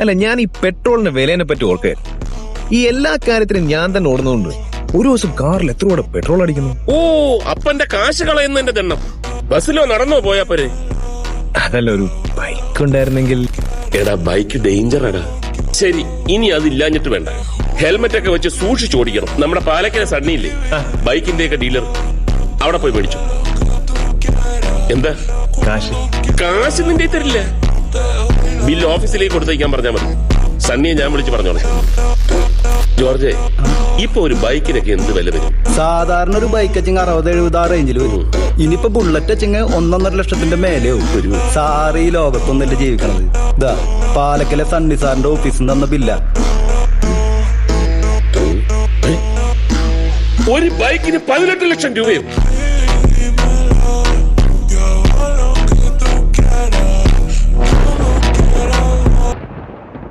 അല്ല, ഞാൻ ഈ പെട്രോളിന്റെ വിലേനെ പറ്റി ഓർക്കേ. ഈ എല്ലാ കാര്യത്തിനും ഞാൻ തന്നെ ഓടുന്നതുകൊണ്ട് ഒരു ദിവസം കാറിൽ എത്ര കൂടെ പെട്രോൾ അടിക്കുന്നു. ഓ, അപ്പന്റെ കാശ് കളയുന്നതിന്റെ ദണ്ണം. ബസ്സിലോ നടന്നോ പോയാ പോരെ? അതല്ല, ഒരു ബൈക്ക് ഉണ്ടായിരുന്നെങ്കിൽ. എടാ, ബൈക്ക് ഡേഞ്ചർ എടാ. ശരി, ഇനി അതില്ലാഞ്ഞിട്ട് വേണ്ട. ഹെൽമെറ്റ് ഒക്കെ വെച്ച് സൂക്ഷിച്ച് ഓടിക്കണം. നമ്മുടെ പാലക്കര സണ്ണിയില്ലേ, ബൈക്കിന്റെ ഒക്കെ ഡീലർ, അവിടെ പോയി മേടിച്ചു. എന്താ കാശ് നിന്റെ തരില്ല. ബില്ല് ഓഫീസിലേക്ക് കൊടുത്തേക്കാൻ പറഞ്ഞാൽ മതി. സണ്ണിയെ ഞാൻ വിളിച്ച് പറഞ്ഞോളെ. ജോർജെ, ഇപ്പൊ ഒരു ബൈക്കിനൊക്കെ എന്ത് വില വരും? സാധാരണ ഒരു ബൈക്ക് വെച്ചെങ്കിൽ 60-70 റേഞ്ചിൽ വരും. ഇനിയിപ്പോ ബുള്ളറ്റ് വെച്ചെങ്കിൽ 1.5 ലക്ഷത്തിന്റെ മേലെയാവും. സാറ് ഈ ലോകത്തൊന്നല്ലേ ജീവിക്കണത്. ഇതാ പാലക്കലെ സണ്ണി സാറിന്റെ ഓഫീസിൽ തന്ന ബില്ല. ഒരു ബൈക്കിന് 18 ലക്ഷം രൂപയും.